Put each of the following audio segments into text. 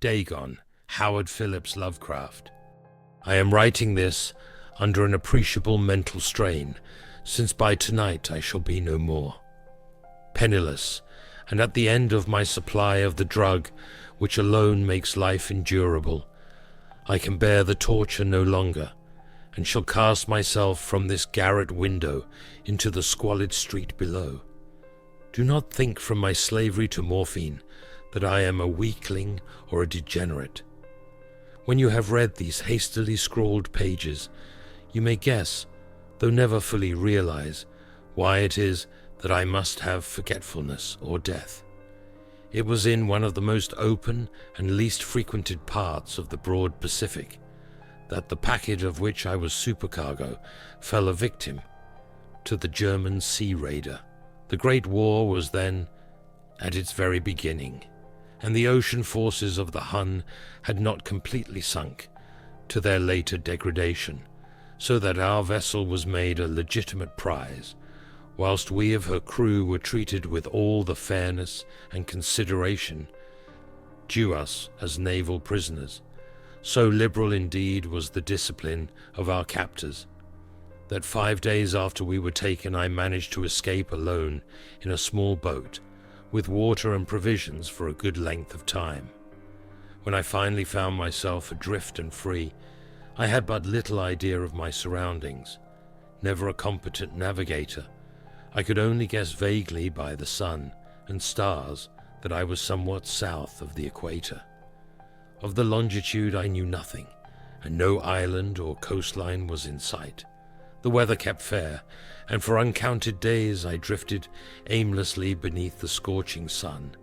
Dagon, Howard Phillips Lovecraft. I am writing this under an appreciable mental strain, since by tonight I shall be no more. Penniless, and at the end of my supply of the drug which alone makes life endurable, I can bear the torture no longer, and shall cast myself from this garret window into the squalid street below. Do not think from my slavery to morphine that I am a weakling or a degenerate. When you have read these hastily scrawled pages, you may guess, though never fully realize, why it is that I must have forgetfulness or death. It was in one of the most open and least frequented parts of the broad Pacific that the packet of which I was supercargo fell a victim to the German sea raider. The Great War was then at its very beginning, and the ocean forces of the Hun had not completely sunk to their later degradation, so that our vessel was made a legitimate prize, whilst we of her crew were treated with all the fairness and consideration due us as naval prisoners. So liberal indeed was the discipline of our captors, that 5 days after we were taken I managed to escape alone in a small boat, with water and provisions for a good length of time. When I finally found myself adrift and free, I had but little idea of my surroundings. Never a competent navigator, I could only guess vaguely by the sun and stars that I was somewhat south of the equator. Of the longitude I knew nothing, and no island or coastline was in sight. The weather kept fair, and for uncounted days I drifted aimlessly beneath the scorching sun,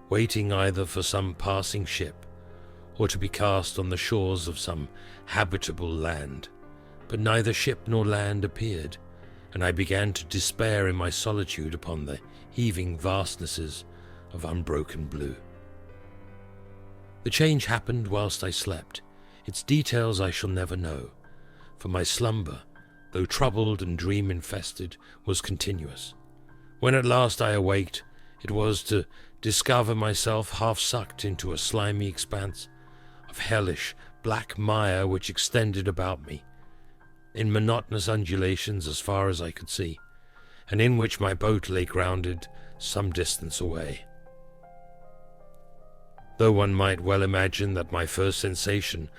waiting either for some passing ship or to be cast on the shores of some habitable land. But neither ship nor land appeared, and I began to despair in my solitude upon the heaving vastnesses of unbroken blue. The change happened whilst I slept. Its details I shall never know, for my slumber, though troubled and dream-infested, was continuous. When at last I awaked, it was to discover myself half sucked into a slimy expanse of hellish black mire which extended about me in monotonous undulations as far as I could see, and in which my boat lay grounded some distance away. Though one might well imagine that my first sensation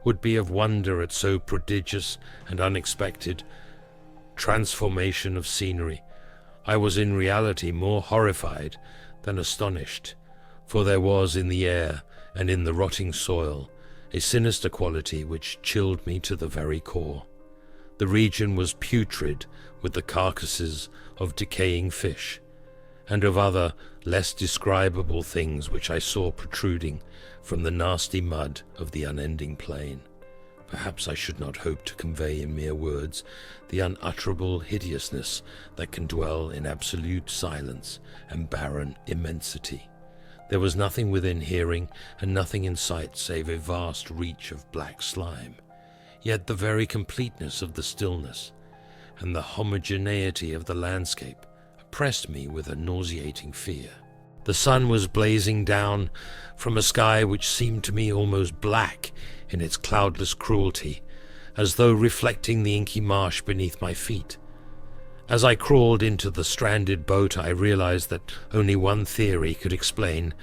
would be of wonder at so prodigious and unexpected transformation of scenery, I was in reality more horrified than astonished, for there was in the air and in the rotting soil a sinister quality which chilled me to the very core. The region was putrid with the carcasses of decaying fish, and of other less describable things which I saw protruding from the nasty mud of the unending plain. Perhaps I should not hope to convey in mere words the unutterable hideousness that can dwell in absolute silence and barren immensity. There was nothing within hearing and nothing in sight save a vast reach of black slime. Yet the very completeness of the stillness and the homogeneity of the landscape oppressed me with a nauseating fear. The sun was blazing down from a sky which seemed to me almost black in its cloudless cruelty, as though reflecting the inky marsh beneath my feet. As I crawled into the stranded boat, I realized that only one theory could explain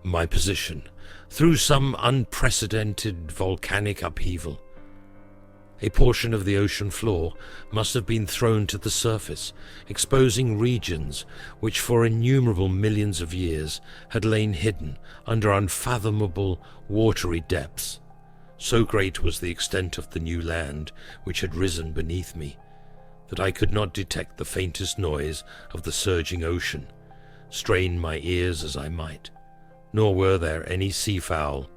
my position. Through some unprecedented volcanic upheaval, a portion of the ocean floor must have been thrown to the surface, exposing regions which for innumerable millions of years had lain hidden under unfathomable watery depths. So great was the extent of the new land which had risen beneath me, that I could not detect the faintest noise of the surging ocean, strain my ears as I might, nor were there any seafowl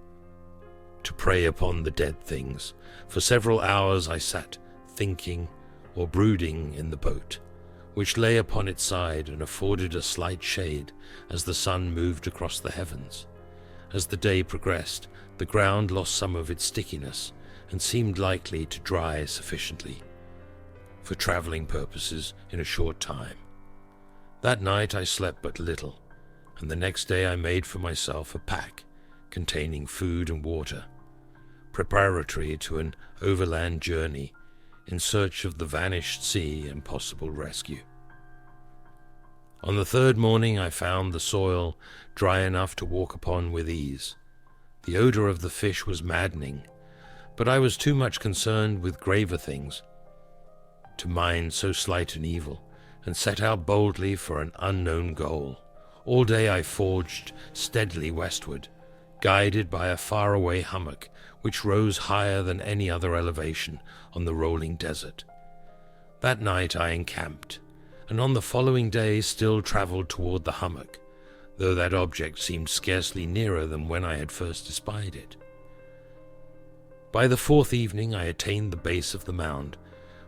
to prey upon the dead things. For several hours I sat thinking or brooding in the boat, which lay upon its side and afforded a slight shade as the sun moved across the heavens. As the day progressed, the ground lost some of its stickiness and seemed likely to dry sufficiently for travelling purposes in a short time. That night I slept but little, and the next day I made for myself a pack containing food and water, preparatory to an overland journey in search of the vanished sea and possible rescue. On the third morning I found the soil dry enough to walk upon with ease. The odor of the fish was maddening, but I was too much concerned with graver things to mind so slight an evil, and set out boldly for an unknown goal. All day I forged steadily westward, guided by a faraway hummock which rose higher than any other elevation on the rolling desert. That night I encamped, and on the following day still travelled toward the hummock, though that object seemed scarcely nearer than when I had first espied it. By the fourth evening I attained the base of the mound,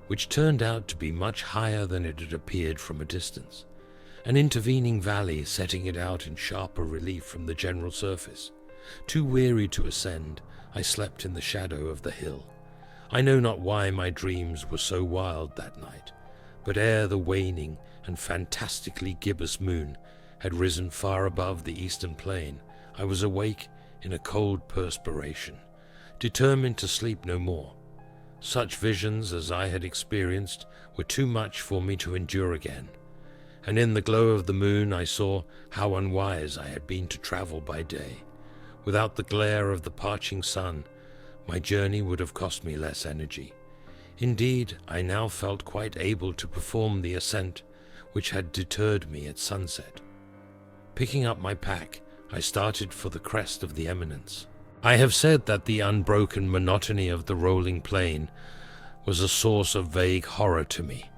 which turned out to be much higher than it had appeared from a distance, an intervening valley setting it out in sharper relief from the general surface. Too weary to ascend, I slept in the shadow of the hill. I know not why my dreams were so wild that night, but ere the waning and fantastically gibbous moon had risen far above the eastern plain, I was awake in a cold perspiration, determined to sleep no more. Such visions as I had experienced were too much for me to endure again, and in the glow of the moon I saw how unwise I had been to travel by day. Without the glare of the parching sun, my journey would have cost me less energy. Indeed, I now felt quite able to perform the ascent which had deterred me at sunset. Picking up my pack, I started for the crest of the eminence. I have said that the unbroken monotony of the rolling plain was a source of vague horror to me,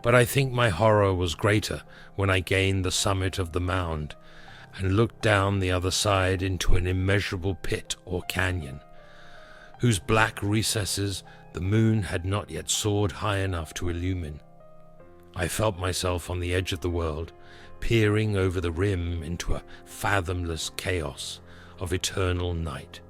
but I think my horror was greater when I gained the summit of the mound and looked down the other side into an immeasurable pit or canyon, whose black recesses the moon had not yet soared high enough to illumine. I felt myself on the edge of the world, peering over the rim into a fathomless chaos of eternal night.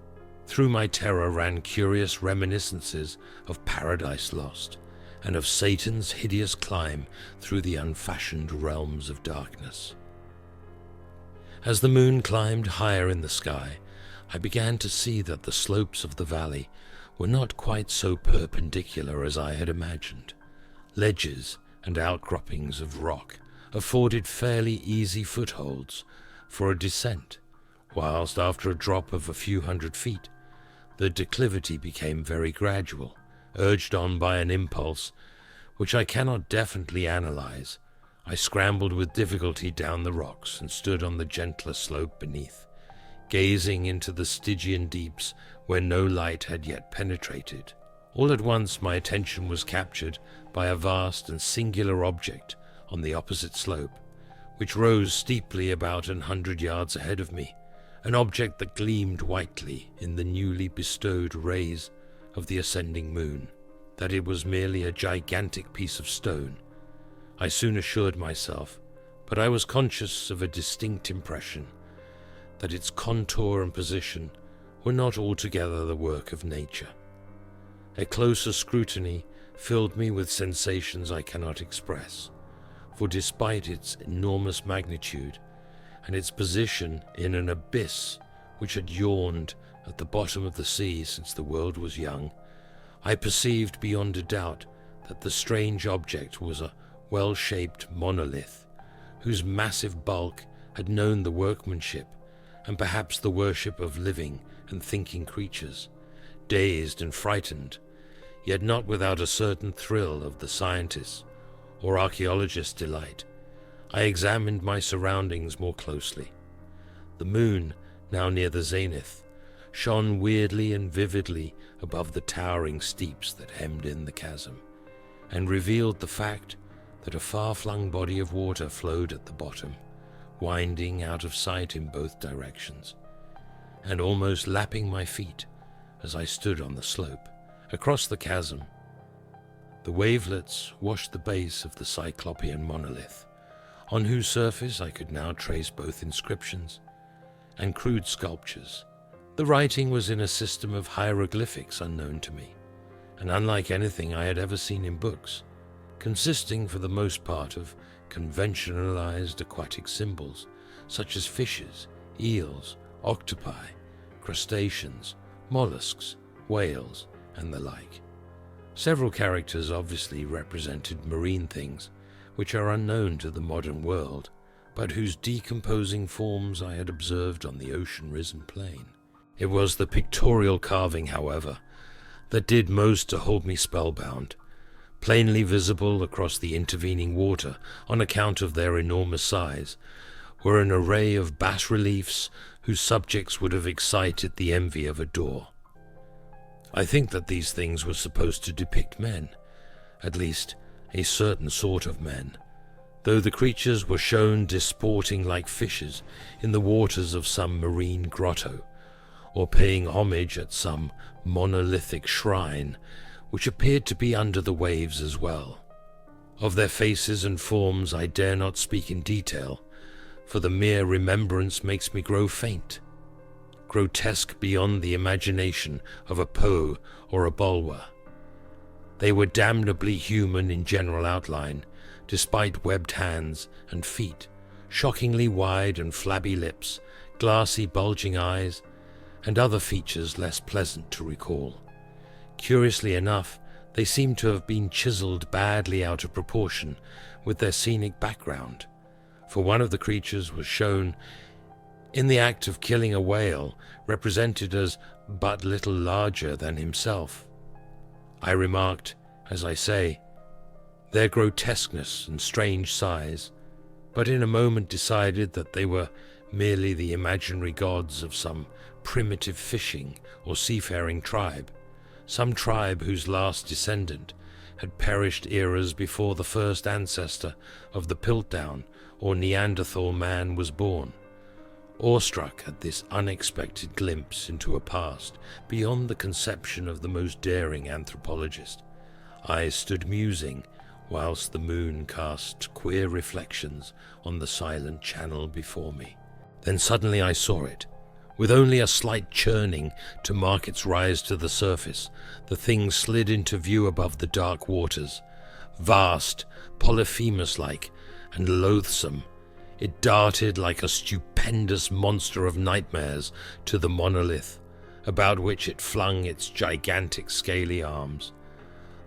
Through my terror ran curious reminiscences of Paradise Lost, and of Satan's hideous climb through the unfashioned realms of darkness. As the moon climbed higher in the sky, I began to see that the slopes of the valley were not quite so perpendicular as I had imagined. Ledges and outcroppings of rock afforded fairly easy footholds for a descent, whilst after a drop of a few hundred feet, the declivity became very gradual, urged on by an impulse which I cannot definitely analyze. I scrambled with difficulty down the rocks and stood on the gentler slope beneath, gazing into the Stygian deeps where no light had yet penetrated. All at once my attention was captured by a vast and singular object on the opposite slope, which rose steeply about 100 yards ahead of me, an object that gleamed whitely in the newly bestowed rays of the ascending moon. That it was merely a gigantic piece of stone, I soon assured myself, but I was conscious of a distinct impression that its contour and position were not altogether the work of nature. A closer scrutiny filled me with sensations I cannot express, for despite its enormous magnitude and its position in an abyss which had yawned at the bottom of the sea since the world was young, I perceived beyond a doubt that the strange object was a well-shaped monolith, whose massive bulk had known the workmanship and perhaps the worship of living and thinking creatures. Dazed and frightened, yet not without a certain thrill of the scientist's or archaeologist's delight, I examined my surroundings more closely. The moon, now near the zenith, shone weirdly and vividly above the towering steeps that hemmed in the chasm, and revealed the fact that a far-flung body of water flowed at the bottom, winding out of sight in both directions, and almost lapping my feet as I stood on the slope. Across the chasm, the wavelets washed the base of the cyclopean monolith, on whose surface I could now trace both inscriptions and crude sculptures. The writing was in a system of hieroglyphics unknown to me, and unlike anything I had ever seen in books, consisting for the most part of conventionalized aquatic symbols such as fishes, eels, octopi, crustaceans, mollusks, whales, and the like. Several characters obviously represented marine things, which are unknown to the modern world, but whose decomposing forms I had observed on the ocean-risen plain. It was the pictorial carving, however, that did most to hold me spellbound. Plainly visible across the intervening water, on account of their enormous size, were an array of bas-reliefs whose subjects would have excited the envy of a Daw. I think that these things were supposed to depict men, at least a certain sort of men, though the creatures were shown disporting like fishes in the waters of some marine grotto, or paying homage at some monolithic shrine which appeared to be under the waves as well. Of their faces and forms I dare not speak in detail, for the mere remembrance makes me grow faint, grotesque beyond the imagination of a Poe or a Bulwer. They were damnably human in general outline, despite webbed hands and feet, shockingly wide and flabby lips, glassy bulging eyes, and other features less pleasant to recall. Curiously enough, they seemed to have been chiseled badly out of proportion with their scenic background, for one of the creatures was shown in the act of killing a whale, represented as but little larger than himself. I remarked, as I say, their grotesqueness and strange size, but in a moment decided that they were merely the imaginary gods of some primitive fishing or seafaring tribe, some tribe whose last descendant had perished eras before the first ancestor of the Piltdown or Neanderthal man was born. Awestruck at this unexpected glimpse into a past beyond the conception of the most daring anthropologist, I stood musing whilst the moon cast queer reflections on the silent channel before me. Then suddenly I saw it. With only a slight churning to mark its rise to the surface, the thing slid into view above the dark waters. Vast, Polyphemus-like, and loathsome, it darted like a stupendous monster of nightmares to the monolith, about which it flung its gigantic scaly arms,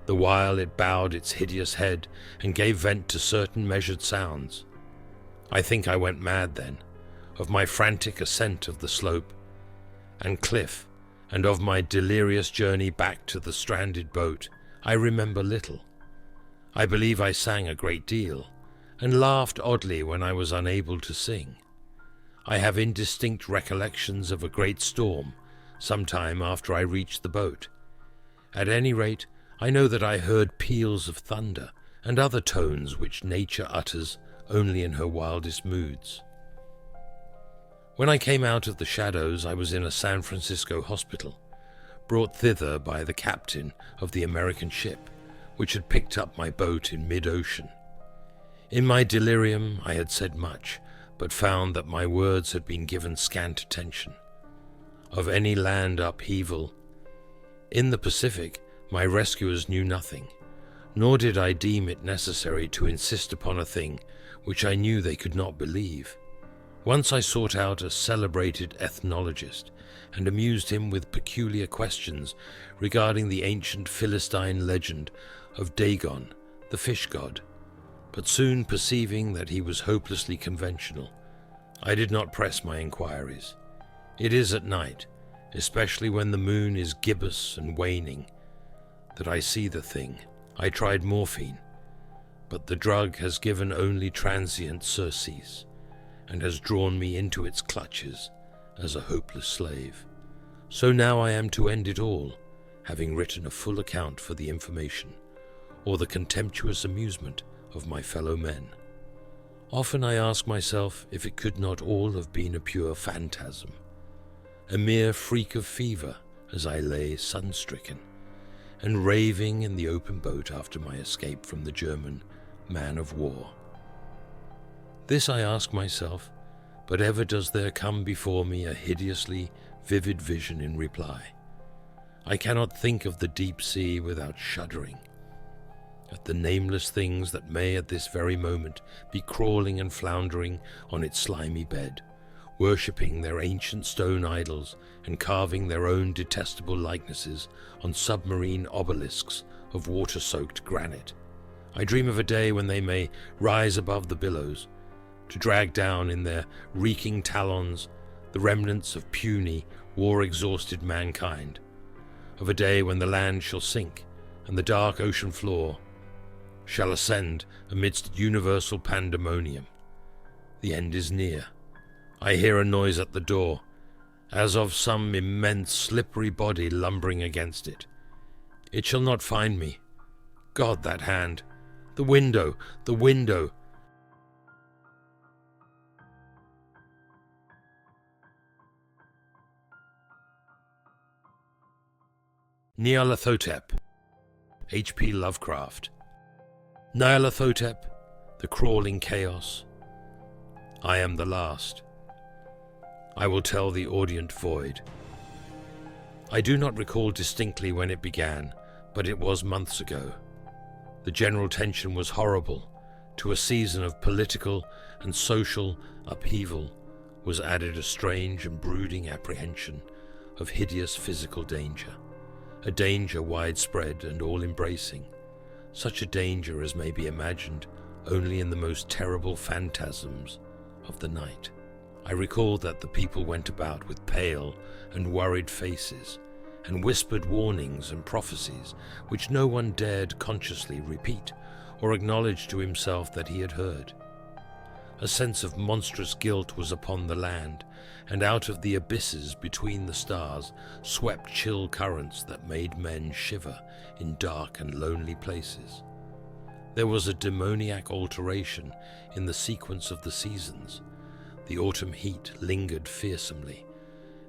the while it bowed its hideous head and gave vent to certain measured sounds. I think I went mad then, of my frantic ascent of the slope and cliff, and of my delirious journey back to the stranded boat. I remember little. I believe I sang a great deal, and laughed oddly when I was unable to sing. I have indistinct recollections of a great storm, some time after I reached the boat. At any rate, I know that I heard peals of thunder, and other tones which nature utters only in her wildest moods. When I came out of the shadows, I was in a San Francisco hospital, brought thither by the captain of the American ship, which had picked up my boat in mid-ocean. In my delirium I had said much, but found that my words had been given scant attention. Of any land upheaval in the Pacific, my rescuers knew nothing, nor did I deem it necessary to insist upon a thing which I knew they could not believe. Once I sought out a celebrated ethnologist and amused him with peculiar questions regarding the ancient Philistine legend of Dagon, the fish god, but soon perceiving that he was hopelessly conventional, I did not press my inquiries. It is at night, especially when the moon is gibbous and waning, that I see the thing. I tried morphine, but the drug has given only transient surcease, and has drawn me into its clutches as a hopeless slave. So now I am to end it all, having written a full account for the information, or the contemptuous amusement of my fellow men. Often I ask myself if it could not all have been a pure phantasm, a mere freak of fever as I lay sun-stricken and raving in the open boat after my escape from the German man-of-war. This I ask myself, but ever does there come before me a hideously vivid vision in reply. I cannot think of the deep sea without shuddering at the nameless things that may at this very moment be crawling and floundering on its slimy bed, worshipping their ancient stone idols and carving their own detestable likenesses on submarine obelisks of water-soaked granite. I dream of a day when they may rise above the billows, to drag down in their reeking talons the remnants of puny, war-exhausted mankind, of a day when the land shall sink and the dark ocean floor shall ascend amidst universal pandemonium. The end is near. I hear a noise at the door, as of some immense slippery body lumbering against it. It shall not find me. God, that hand! The window! The window! Nyarlathotep, H.P. Lovecraft. Nyarlathotep, the crawling chaos. I am the last. I will tell the audient void. I do not recall distinctly when it began, but it was months ago. The general tension was horrible. To a season of political and social upheaval was added a strange and brooding apprehension of hideous physical danger. A danger widespread and all-embracing, such a danger as may be imagined only in the most terrible phantasms of the night. I recall that the people went about with pale and worried faces, and whispered warnings and prophecies which no one dared consciously repeat or acknowledge to himself that he had heard. A sense of monstrous guilt was upon the land, and out of the abysses between the stars swept chill currents that made men shiver in dark and lonely places. There was a demoniac alteration in the sequence of the seasons. The autumn heat lingered fearsomely,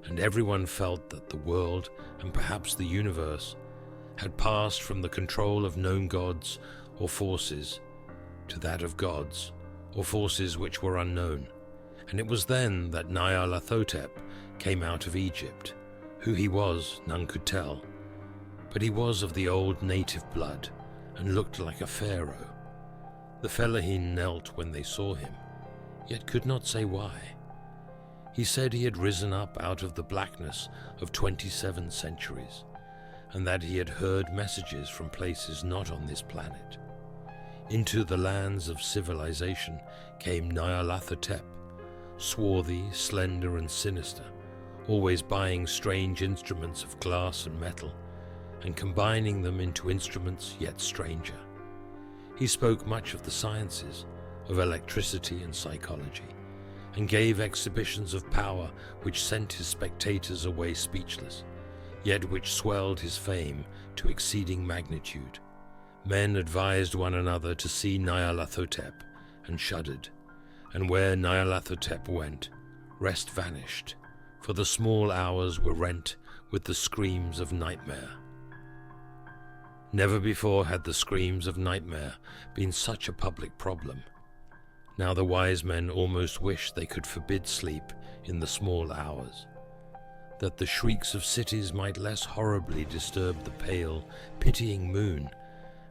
and everyone felt that the world, and perhaps the universe, had passed from the control of known gods or forces to that of gods or forces which were unknown. And it was then that Nyarlathotep came out of Egypt. Who he was, none could tell, but he was of the old native blood and looked like a pharaoh. The fellaheen knelt when they saw him, yet could not say why. He said he had risen up out of the blackness of 27 centuries, and that he had heard messages from places not on this planet. Into the lands of civilization came Nyarlathotep, swarthy, slender, and sinister, always buying strange instruments of glass and metal, and combining them into instruments yet stranger. He spoke much of the sciences, of electricity and psychology, and gave exhibitions of power which sent his spectators away speechless, yet which swelled his fame to exceeding magnitude. Men advised one another to see Nyarlathotep, and shuddered, and where Nyarlathotep went, rest vanished, for the small hours were rent with the screams of nightmare. Never before had the screams of nightmare been such a public problem. Now the wise men almost wished they could forbid sleep in the small hours, that the shrieks of cities might less horribly disturb the pale, pitying moon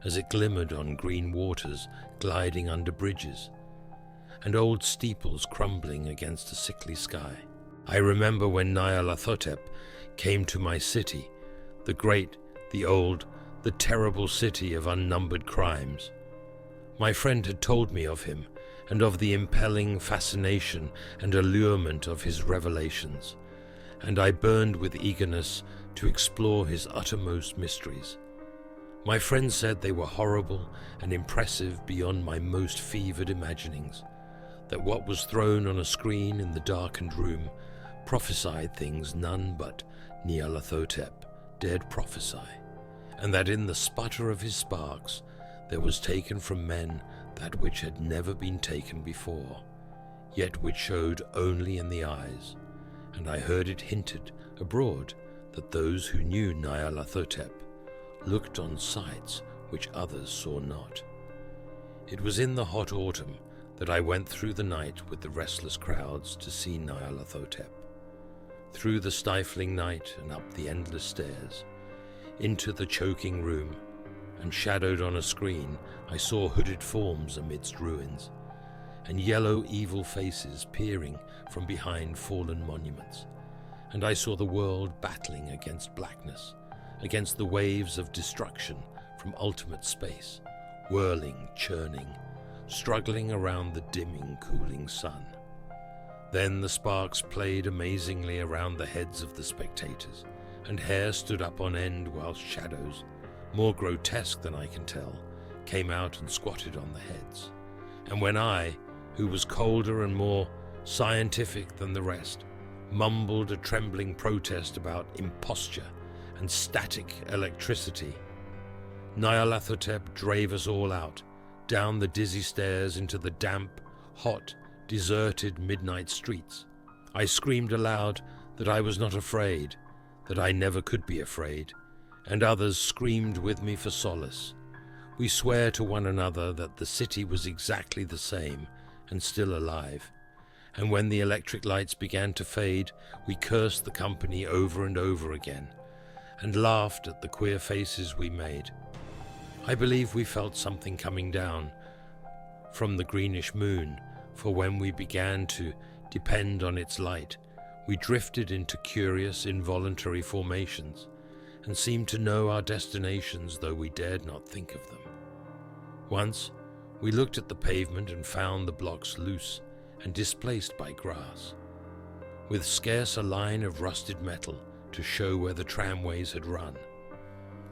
as it glimmered on green waters gliding under bridges, and old steeples crumbling against a sickly sky. I remember when Nyarlathotep came to my city, the great, the old, the terrible city of unnumbered crimes. My friend had told me of him, and of the impelling fascination and allurement of his revelations, and I burned with eagerness to explore his uttermost mysteries. My friend said they were horrible and impressive beyond my most fevered imaginings, that what was thrown on a screen in the darkened room prophesied things none but Nyarlathotep dared prophesy, and that in the sputter of his sparks there was taken from men that which had never been taken before, yet which showed only in the eyes, and I heard it hinted abroad that those who knew Nyarlathotep looked on sights which others saw not. It was in the hot autumn that I went through the night with the restless crowds to see Nyarlathotep. Through the stifling night and up the endless stairs, into the choking room, and shadowed on a screen I saw hooded forms amidst ruins, and yellow evil faces peering from behind fallen monuments. And I saw the world battling against blackness, against the waves of destruction from ultimate space, whirling, churning, struggling around the dimming, cooling sun. Then the sparks played amazingly around the heads of the spectators, and hair stood up on end whilst shadows, more grotesque than I can tell, came out and squatted on the heads. And when I, who was colder and more scientific than the rest, mumbled a trembling protest about imposture and static electricity, Nyarlathotep drave us all out, down the dizzy stairs into the damp, hot, deserted midnight streets. I screamed aloud that I was not afraid, that I never could be afraid, and others screamed with me for solace. We swear to one another that the city was exactly the same and still alive, and when the electric lights began to fade, we cursed the company over and over again, and laughed at the queer faces we made. I believe we felt something coming down from the greenish moon, for when we began to depend on its light, we drifted into curious, involuntary formations, and seemed to know our destinations, though we dared not think of them. Once, we looked at the pavement and found the blocks loose and displaced by grass, with scarce a line of rusted metal to show where the tramways had run.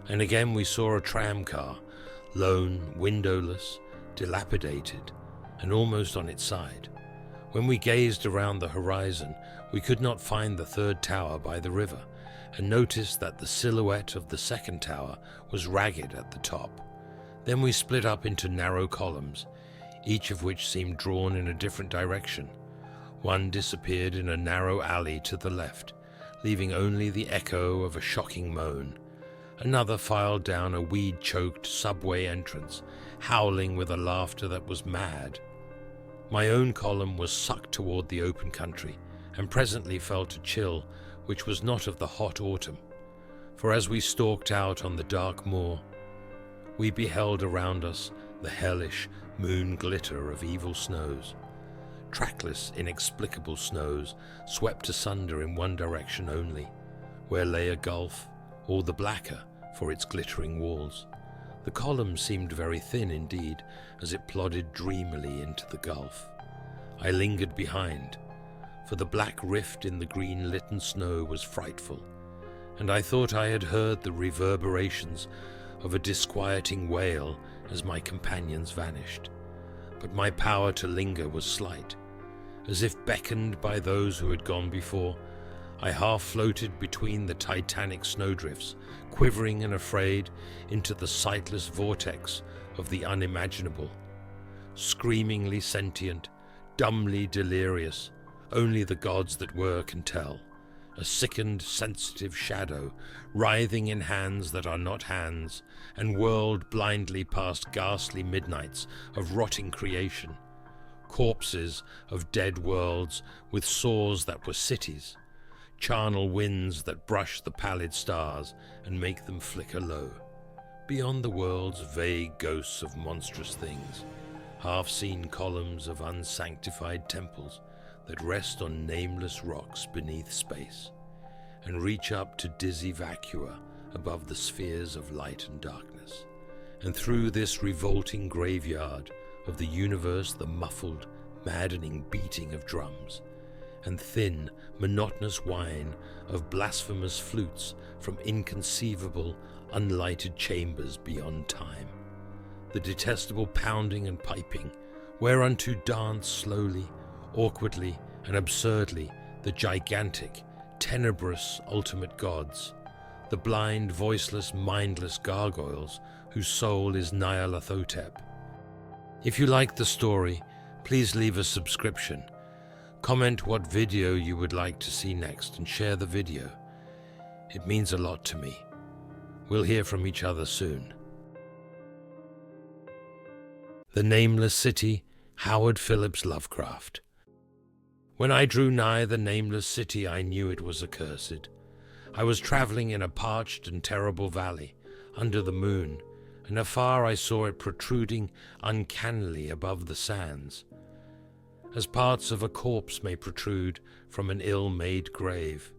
And again we saw a tram car, lone, windowless, dilapidated, and almost on its side. When we gazed around the horizon, we could not find the third tower by the river, and noticed that the silhouette of the second tower was ragged at the top. Then we split up into narrow columns, each of which seemed drawn in a different direction. One disappeared in a narrow alley to the left, leaving only the echo of a shocking moan. Another filed down a weed-choked subway entrance, howling with a laughter that was mad. My own column was sucked toward the open country, and presently felt a chill which was not of the hot autumn. For as we stalked out on the dark moor, we beheld around us the hellish moon glitter of evil snows. Trackless, inexplicable snows swept asunder in one direction only, where lay a gulf, all the blacker for its glittering walls. The column seemed very thin indeed, as it plodded dreamily into the gulf. I lingered behind, for the black rift in the green-litten snow was frightful, and I thought I had heard the reverberations of a disquieting wail as my companions vanished. But my power to linger was slight. As if beckoned by those who had gone before, I half floated between the titanic snowdrifts, quivering and afraid into the sightless vortex of the unimaginable. Screamingly sentient, dumbly delirious, only the gods that were can tell. A sickened, sensitive shadow, writhing in hands that are not hands, and whirled blindly past ghastly midnights of rotting creation, corpses of dead worlds with sores that were cities, charnel winds that brush the pallid stars and make them flicker low. Beyond the worlds, vague ghosts of monstrous things, half-seen columns of unsanctified temples that rest on nameless rocks beneath space, and reach up to dizzy vacua above the spheres of light and darkness. And through this revolting graveyard of the universe, the muffled, maddening beating of drums, and thin, monotonous whine of blasphemous flutes from inconceivable, unlighted chambers beyond time. The detestable pounding and piping, whereunto dance slowly, awkwardly and absurdly the gigantic, tenebrous ultimate gods, the blind, voiceless, mindless gargoyles whose soul is Nyarlathotep. If you like the story, please leave a subscription. Comment what video you would like to see next and share the video. It means a lot to me. We'll hear from each other soon. The Nameless City, Howard Phillips Lovecraft. When I drew nigh the nameless city, I knew it was accursed. I was traveling in a parched and terrible valley, under the moon, and afar I saw it protruding uncannily above the sands. as parts of a corpse may protrude from an ill-made grave.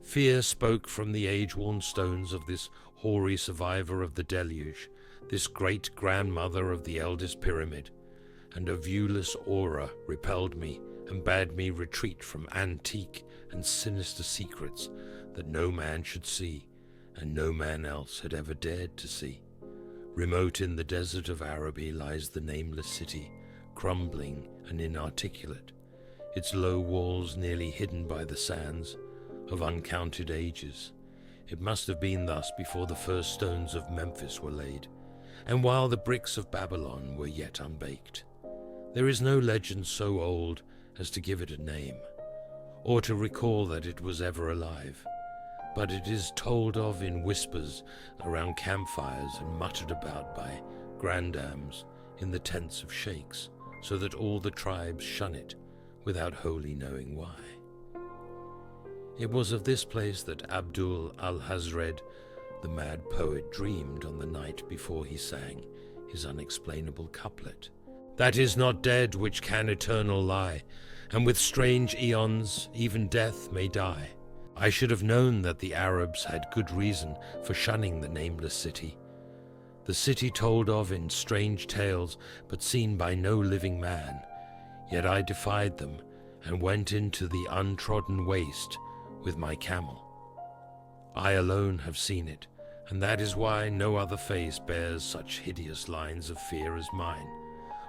Fear spoke from the age-worn stones of this hoary survivor of the deluge, this great-grandmother of the eldest pyramid, and a viewless aura repelled me and bade me retreat from antique and sinister secrets that no man should see, and no man else had ever dared to see. Remote in the desert of Araby lies the nameless city, crumbling and inarticulate, its low walls nearly hidden by the sands of uncounted ages. It must have been thus before the first stones of Memphis were laid, and while the bricks of Babylon were yet unbaked. There is no legend so old as to give it a name, or to recall that it was ever alive, but it is told of in whispers around campfires and muttered about by grandams in the tents of sheikhs, so that all the tribes shun it without wholly knowing why. It was of this place that Abdul al-Hazred, the mad poet, dreamed on the night before he sang his unexplainable couplet. That is not dead which can eternal lie, and with strange eons even death may die. I should have known that the Arabs had good reason for shunning the nameless city, the city told of in strange tales but seen by no living man. Yet I defied them and went into the untrodden waste with my camel. I alone have seen it, and that is why no other face bears such hideous lines of fear as mine,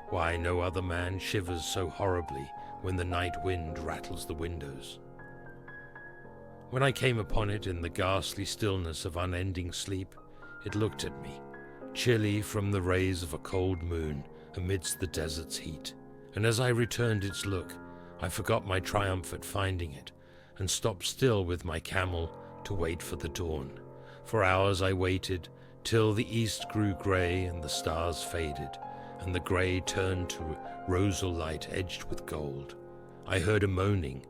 why no other man shivers so horribly when the night wind rattles the windows. When I came upon it in the ghastly stillness of unending sleep, it looked at me, chilly from the rays of a cold moon amidst the desert's heat, and as I returned its look, I forgot my triumph at finding it, and stopped still with my camel to wait for the dawn. For hours I waited, till the east grew grey and the stars faded, and the grey turned to rosal light edged with gold. I heard a moaning,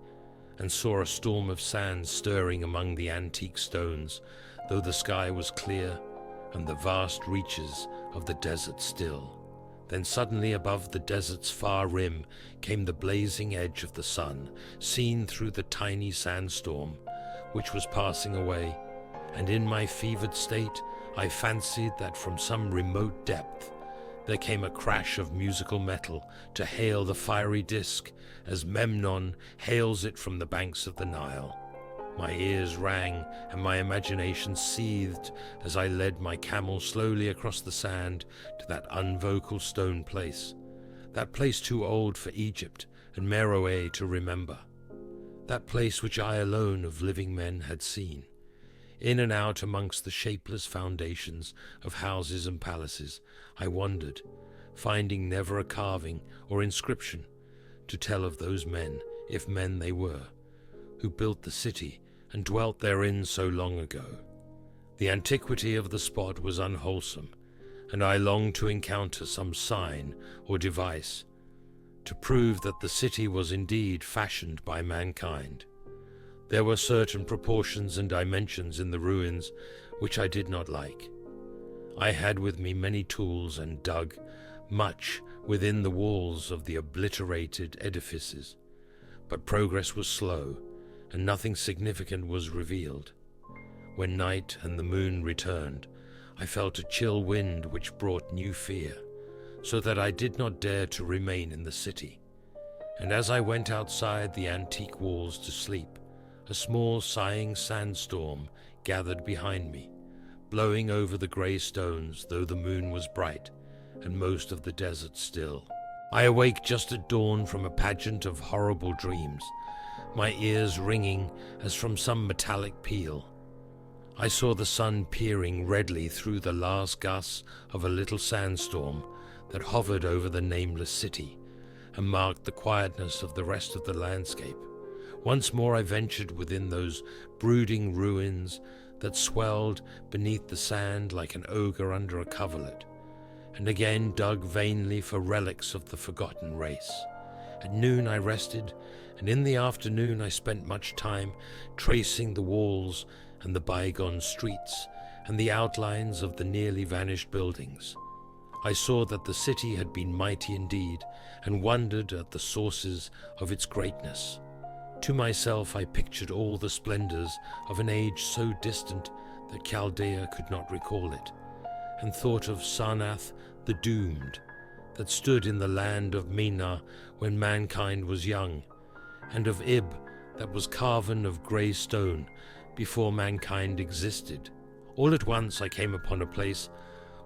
and saw a storm of sand stirring among the antique stones, though the sky was clear and the vast reaches of the desert still. Then suddenly above the desert's far rim came the blazing edge of the sun, seen through the tiny sandstorm, which was passing away, and in my fevered state I fancied that from some remote depth there came a crash of musical metal to hail the fiery disk as Memnon hails it from the banks of the Nile. My ears rang and my imagination seethed as I led my camel slowly across the sand to that unvocal stone place, that place too old for Egypt and Meroe to remember, that place which I alone of living men had seen. In and out amongst the shapeless foundations of houses and palaces I wandered, finding never a carving or inscription to tell of those men, if men they were, who built the city and dwelt therein so long ago. The antiquity of the spot was unwholesome, and I longed to encounter some sign or device to prove that the city was indeed fashioned by mankind. There were certain proportions and dimensions in the ruins which I did not like. I had with me many tools and dug much within the walls of the obliterated edifices, but progress was slow, and nothing significant was revealed. When night and the moon returned, I felt a chill wind which brought new fear, so that I did not dare to remain in the city. And as I went outside the antique walls to sleep, a small sighing sandstorm gathered behind me, blowing over the grey stones, though the moon was bright and most of the desert still. I awake just at dawn from a pageant of horrible dreams, my ears ringing as from some metallic peal. I saw the sun peering redly through the last gusts of a little sandstorm that hovered over the nameless city and marked the quietness of the rest of the landscape. Once more I ventured within those brooding ruins that swelled beneath the sand like an ogre under a coverlet, and again dug vainly for relics of the forgotten race. At noon I rested, and in the afternoon I spent much time tracing the walls and the bygone streets and the outlines of the nearly vanished buildings. I saw that the city had been mighty indeed, and wondered at the sources of its greatness. To myself I pictured all the splendors of an age so distant that Chaldea could not recall it, and thought of Sarnath the Doomed, that stood in the land of Mina when mankind was young, and of Ib that was carven of grey stone before mankind existed. All at once I came upon a place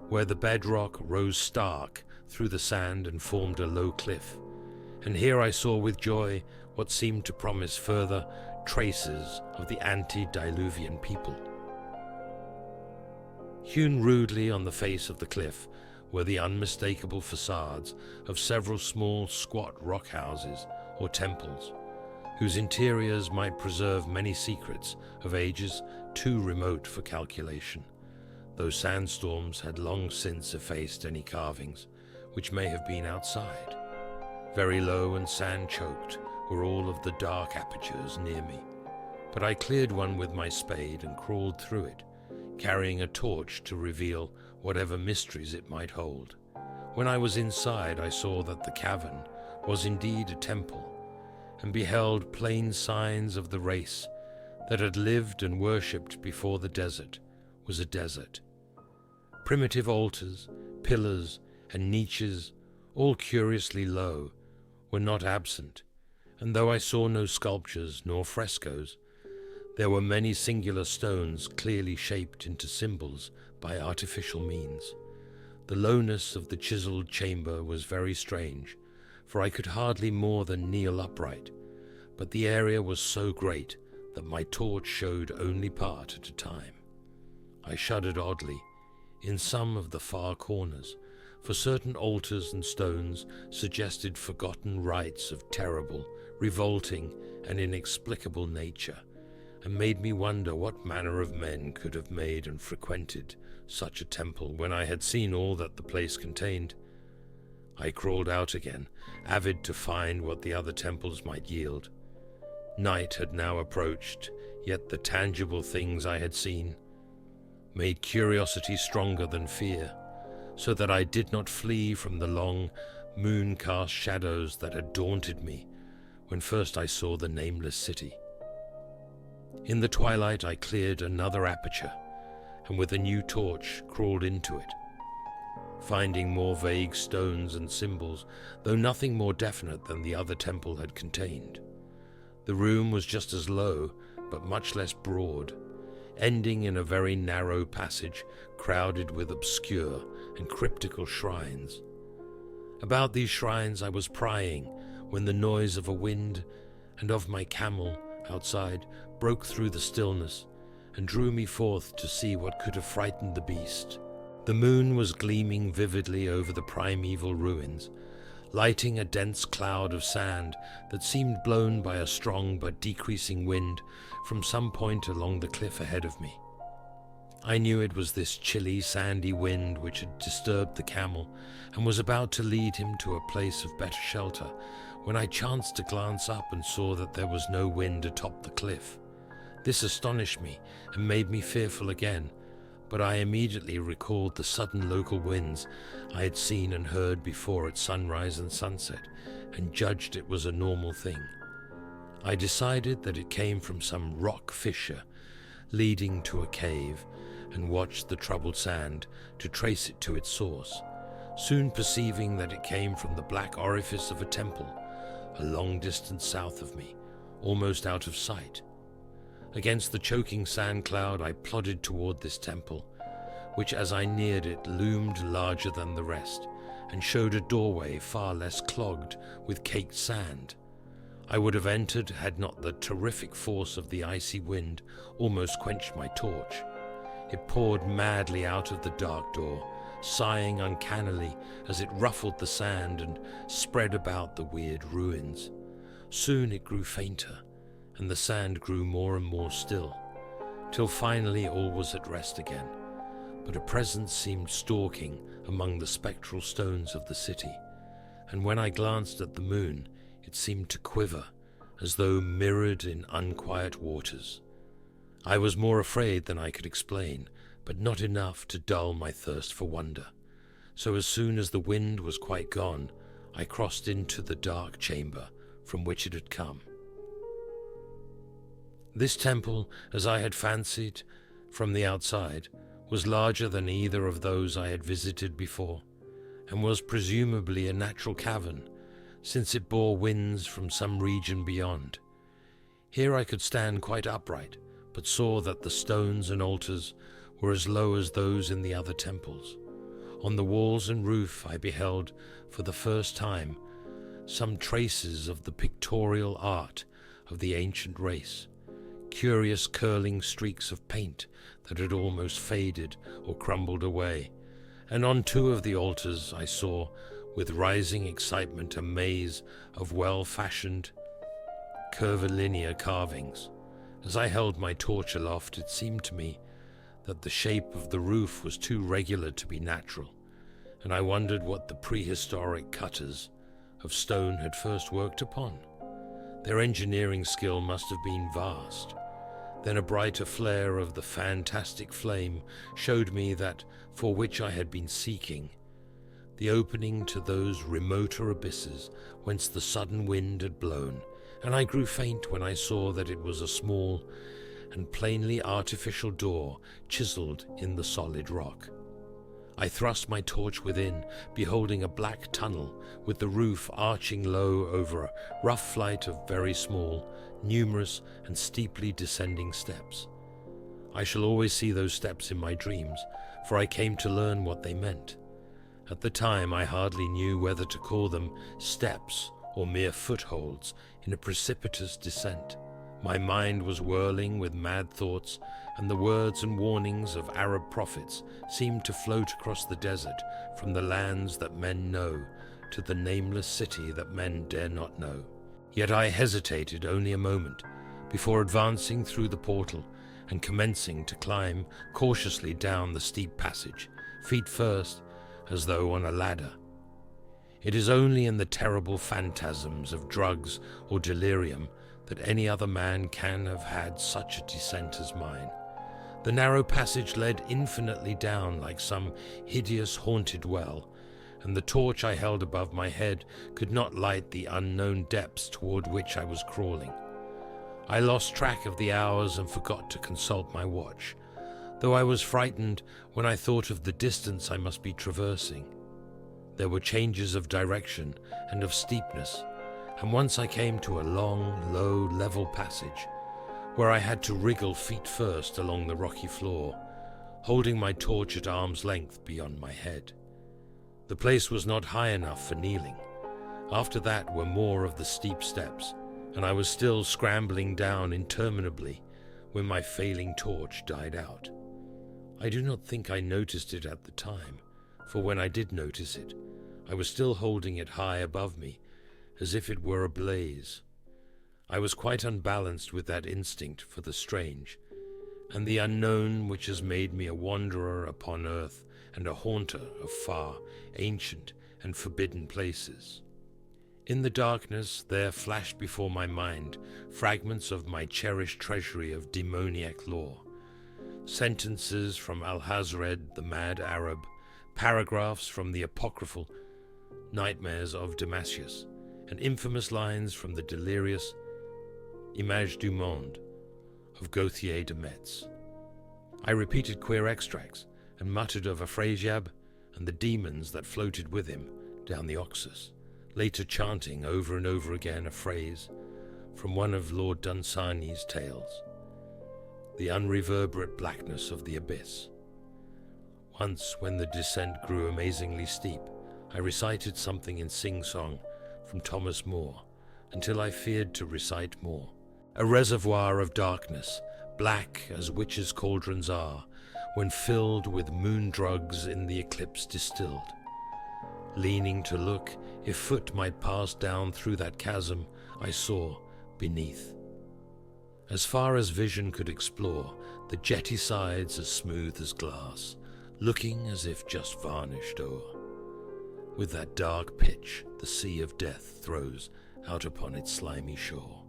where the bedrock rose stark through the sand and formed a low cliff, and here I saw with joy what seemed to promise further traces of the antediluvian people. Hewn rudely on the face of the cliff were the unmistakable facades of several small squat rock houses or temples, whose interiors might preserve many secrets of ages too remote for calculation, though sandstorms had long since effaced any carvings which may have been outside. Very low and sand-choked were all of the dark apertures near me, but I cleared one with my spade and crawled through it, carrying a torch to reveal whatever mysteries it might hold. When I was inside, I saw that the cavern was indeed a temple, and beheld plain signs of the race that had lived and worshipped before the desert was a desert. Primitive altars, pillars, and niches, all curiously low, were not absent, and though I saw no sculptures nor frescoes, there were many singular stones clearly shaped into symbols by artificial means. The lowness of the chiseled chamber was very strange, for I could hardly more than kneel upright, but the area was so great that my torch showed only part at a time. I shuddered oddly in some of the far corners, for certain altars and stones suggested forgotten rites of terrible, revolting, and inexplicable nature, and made me wonder what manner of men could have made and frequented such a temple when I had seen all that the place contained. I crawled out again, avid to find what the other temples might yield. Night had now approached, yet the tangible things I had seen made curiosity stronger than fear, so that I did not flee from the long, moon-cast shadows that had daunted me when first I saw the Nameless city. In the twilight I cleared another aperture, and with a new torch crawled into it, finding more vague stones and symbols, though nothing more definite than the other temple had contained. The room was just as low, but much less broad, ending in a very narrow passage crowded with obscure and cryptical shrines. About these shrines I was prying when the noise of a wind and of my camel outside broke through the stillness and drew me forth to see what could have frightened the beast. The moon was gleaming vividly over the primeval ruins, lighting a dense cloud of sand that seemed blown by a strong but decreasing wind from some point along the cliff ahead of me. I knew it was this chilly, sandy wind which had disturbed the camel and was about to lead him to a place of better shelter, when I chanced to glance up and saw that there was no wind atop the cliff. This astonished me and made me fearful again, but I immediately recalled the sudden local winds I had seen and heard before at sunrise and sunset, and judged it was a normal thing. I decided that it came from some rock fissure leading to a cave, and watched the troubled sand to trace it to its source, soon perceiving that it came from the black orifice of a temple, a long distance south of me, almost out of sight. Against the choking sand cloud I plodded toward this temple, which as I neared it loomed larger than the rest, and showed a doorway far less clogged with caked sand. I would have entered had not the terrific force of the icy wind almost quenched my torch. It poured madly out of the dark door, sighing uncannily as it ruffled the sand and spread about the weird ruins. Soon it grew fainter, and the sand grew more and more still, till finally all was at rest again. But a presence seemed stalking among the spectral stones of the city, and when I glanced at the moon, it seemed to quiver, as though mirrored in unquiet waters. I was more afraid than I could explain, but not enough to dull my thirst for wonder. So as soon as the wind was quite gone, I crossed into the dark chamber from which it had come. This temple, as I had fancied from the outside, was larger than either of those I had visited before, and was presumably a natural cavern, since it bore winds from some region beyond. Here I could stand quite upright, but saw that the stones and altars were as low as those in the other temples. On the walls and roof I beheld, for the first time, some traces of the pictorial art of the ancient race, curious curling streaks of paint that had almost faded or crumbled away, and on two of the altars I saw, with rising excitement, a maze of well-fashioned, curvilinear carvings. As I held my torch aloft, it seemed to me that the shape of the roof was too regular to be natural, and I wondered what the prehistoric cutters of stone had first worked upon. Their engineering skill must have been vast. Then a brighter flare of the fantastic flame showed me that for which I had been seeking, the opening to those remoter abysses whence the sudden wind had blown, and I grew faint when I saw that it was a small and plainly artificial door chiseled in the solid rock. I thrust my torch within, beholding a black tunnel with the roof arching low over a rough flight of very small, numerous and steeply descending steps. I shall always see those steps in my dreams, for I came to learn what they meant. At the time I hardly knew whether to call them steps or mere footholds in a precipitous descent. My mind was whirling with mad thoughts, and the words and warnings of Arab prophets seemed to float across the desert from the lands that men know to the nameless city that men dare not know. Yet I hesitated only a moment before advancing through the portal and commencing to climb cautiously down the steep passage, feet first, as though on a ladder. It is only in the terrible phantasms of drugs or delirium that any other man can have had such a descent as mine. The narrow passage led infinitely down like some hideous haunted well, and the torch I held above my head could not light the unknown depths toward which I was crawling. I lost track of the hours and forgot to consult my watch, though I was frightened when I thought of the distance I must be traversing. There were changes of direction and of steepness, and once I came to a long, low, level passage, where I had to wriggle feet first along the rocky floor, holding my torch at arm's length beyond my head. The place was not high enough for kneeling. After that were more of the steep steps, and I was still scrambling down interminably when my failing torch died out. I do not think I noticed it at the time, for when I did notice it, I was still holding it high above me, as if it were ablaze. I was quite unbalanced with that instinct for the strange, and the unknown which has made me a wanderer upon earth and a haunter of far, ancient, and forbidden places. In the darkness there flashed before my mind fragments of my cherished treasury of demoniac lore, sentences from Alhazred, the mad Arab, paragraphs from the apocryphal nightmares of Damascus, and infamous lines from the delirious Images du Monde of Gauthier de Metz. I repeated queer extracts and muttered of Afrasiab and the demons that floated with him down the Oxus, later chanting over and over again a phrase from one of Lord Dunsany's tales, the unreverberate blackness of the abyss. Once, when the descent grew amazingly steep, I recited something in sing-song from Thomas Moore, until I feared to recite more. A reservoir of darkness, black as witches' cauldrons are, when filled with moon drugs in the eclipse distilled. Leaning to look, if foot might pass down through that chasm, I saw, beneath, as far as vision could explore, the jetty sides as smooth as glass, looking as if just varnished o'er. With that dark pitch the sea of death throws out upon its slimy shore.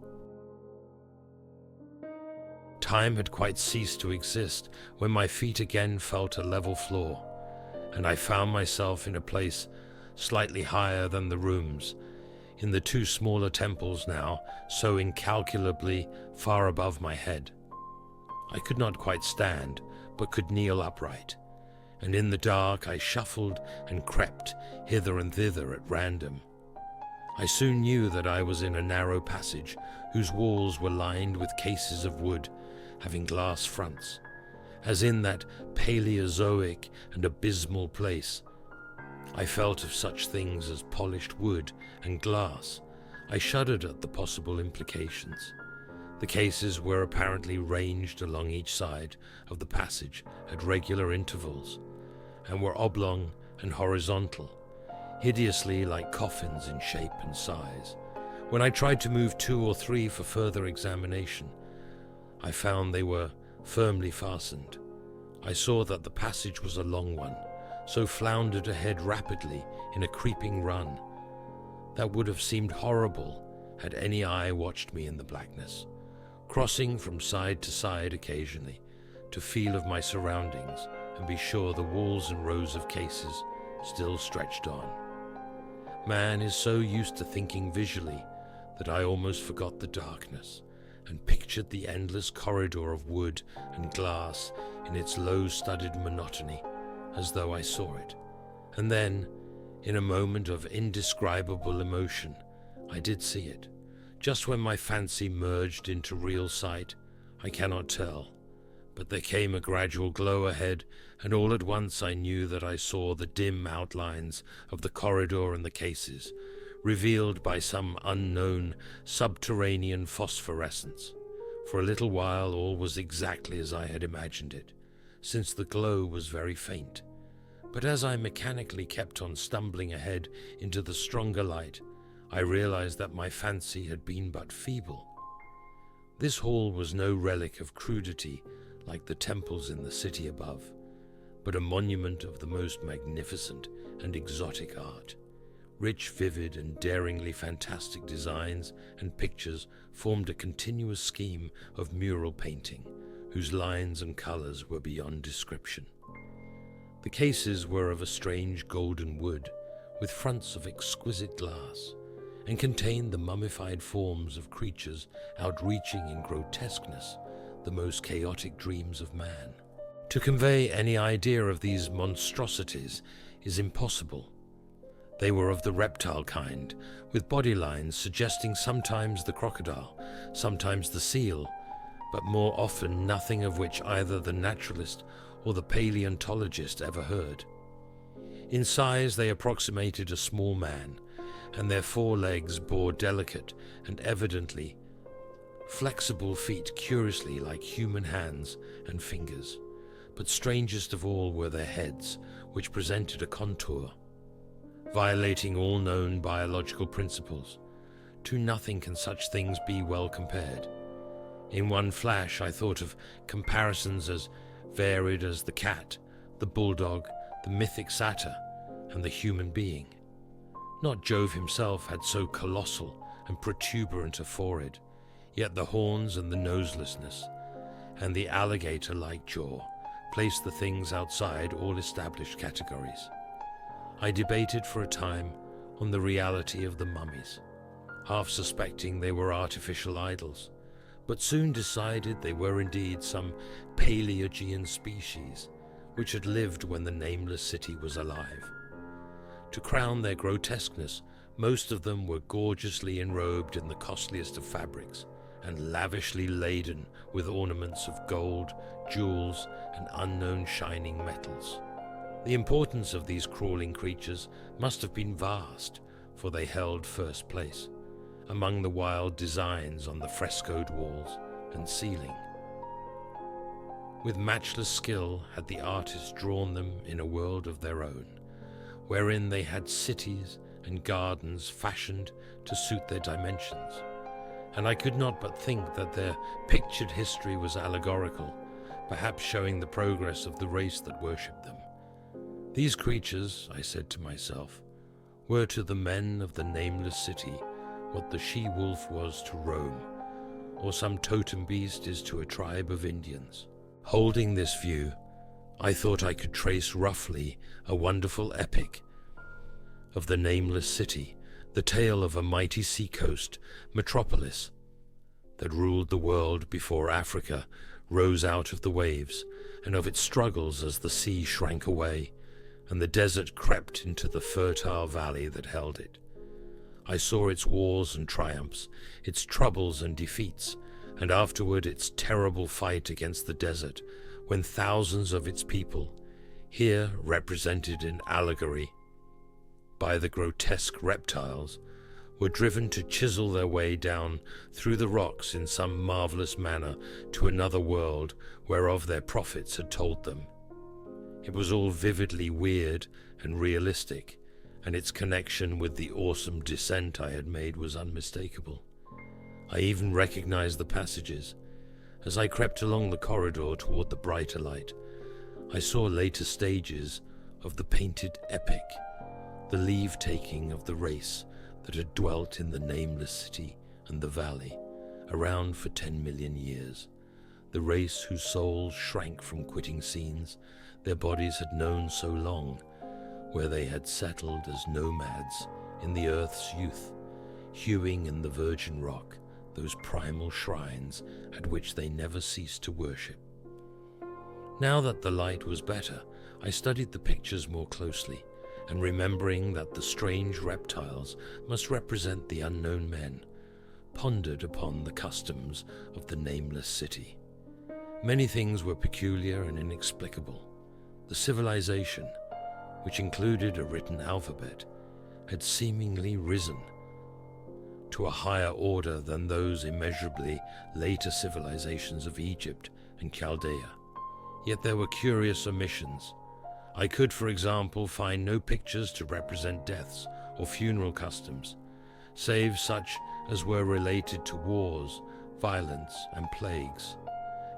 Time had quite ceased to exist when my feet again felt a level floor, and I found myself in a place slightly higher than the rooms, in the two smaller temples now so incalculably far above my head. I could not quite stand, but could kneel upright, and in the dark I shuffled and crept hither and thither at random. I soon knew that I was in a narrow passage whose walls were lined with cases of wood having glass fronts, as in that Paleozoic and abysmal place. I felt of such things as polished wood and glass. I shuddered at the possible implications. The cases were apparently ranged along each side of the passage at regular intervals, and were oblong and horizontal, hideously like coffins in shape and size. When I tried to move 2 or 3 for further examination, I found they were firmly fastened. I saw that the passage was a long one, so floundered ahead rapidly in a creeping run that would have seemed horrible had any eye watched me in the blackness, crossing from side to side occasionally to feel of my surroundings and be sure the walls and rows of cases still stretched on. Man is so used to thinking visually that I almost forgot the darkness and pictured the endless corridor of wood and glass in its low-studded monotony as though I saw it. And then, in a moment of indescribable emotion, I did see it. Just when my fancy merged into real sight, I cannot tell, but there came a gradual glow ahead, and all at once I knew that I saw the dim outlines of the corridor and the cases, revealed by some unknown subterranean phosphorescence. For a little while all was exactly as I had imagined it, since the glow was very faint. But as I mechanically kept on stumbling ahead into the stronger light, I realized that my fancy had been but feeble. This hall was no relic of crudity like the temples in the city above, but a monument of the most magnificent and exotic art. Rich, vivid, and daringly fantastic designs and pictures formed a continuous scheme of mural painting, whose lines and colors were beyond description. The cases were of a strange golden wood, with fronts of exquisite glass, and contained the mummified forms of creatures outreaching in grotesqueness the most chaotic dreams of man. To convey any idea of these monstrosities is impossible. They were of the reptile kind, with body lines suggesting sometimes the crocodile, sometimes the seal, but more often nothing of which either the naturalist or the paleontologist ever heard. In size they approximated a small man, and their 4 legs bore delicate and evidently flexible feet curiously like human hands and fingers. But strangest of all were their heads, which presented a contour, violating all known biological principles. To nothing can such things be well compared. In one flash I thought of comparisons as varied as the cat, the bulldog, the mythic satyr, and the human being. Not Jove himself had so colossal and protuberant a forehead, yet the horns and the noselessness, and the alligator-like jaw placed the things outside all established categories. I debated for a time on the reality of the mummies, half suspecting they were artificial idols, but soon decided they were indeed some Paleogean species which had lived when the Nameless city was alive. To crown their grotesqueness, most of them were gorgeously enrobed in the costliest of fabrics, and lavishly laden with ornaments of gold, jewels, and unknown shining metals. The importance of these crawling creatures must have been vast, for they held first place among the wild designs on the frescoed walls and ceiling. With matchless skill had the artists drawn them in a world of their own, wherein they had cities and gardens fashioned to suit their dimensions, and I could not but think that their pictured history was allegorical, perhaps showing the progress of the race that worshipped them. These creatures, I said to myself, were to the men of the Nameless city what the she-wolf was to Rome, or some totem beast is to a tribe of Indians. Holding this view, I thought I could trace roughly a wonderful epic of the Nameless city, the tale of a mighty seacoast metropolis that ruled the world before Africa rose out of the waves, and of its struggles as the sea shrank away and the desert crept into the fertile valley that held it. I saw its wars and triumphs, its troubles and defeats, and afterward its terrible fight against the desert, when thousands of its people, here represented in allegory by the grotesque reptiles, were driven to chisel their way down through the rocks in some marvelous manner to another world whereof their prophets had told them. It was all vividly weird and realistic, and its connection with the awesome descent I had made was unmistakable. I even recognized the passages. As I crept along the corridor toward the brighter light, I saw later stages of the painted epic, the leave-taking of the race that had dwelt in the Nameless city and the valley, around for 10 million years, the race whose souls shrank from quitting scenes their bodies had known so long, where they had settled as nomads in the earth's youth, hewing in the virgin rock those primal shrines at which they never ceased to worship. Now that the light was better, I studied the pictures more closely, and remembering that the strange reptiles must represent the unknown men, pondered upon the customs of the Nameless city. Many things were peculiar and inexplicable. The civilization, which included a written alphabet, had seemingly risen to a higher order than those immeasurably later civilizations of Egypt and Chaldea. Yet there were curious omissions. I could, for example, find no pictures to represent deaths or funeral customs, save such as were related to wars, violence, and plagues,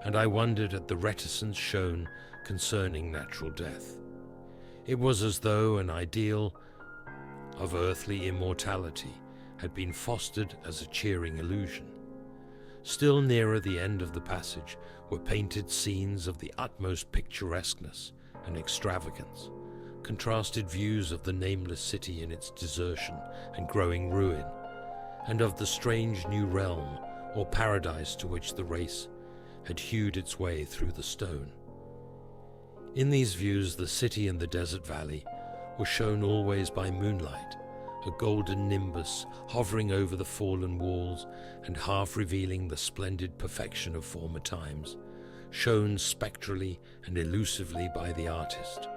and I wondered at the reticence shown concerning natural death. It was as though an ideal of earthly immortality had been fostered as a cheering illusion. Still nearer the end of the passage were painted scenes of the utmost picturesqueness and extravagance, contrasted views of the Nameless city in its desertion and growing ruin, and of the strange new realm or paradise to which the race had hewed its way through the stone. In these views, the city and the desert valley were shown always by moonlight, a golden nimbus hovering over the fallen walls and half revealing the splendid perfection of former times, shown spectrally and elusively by the artist.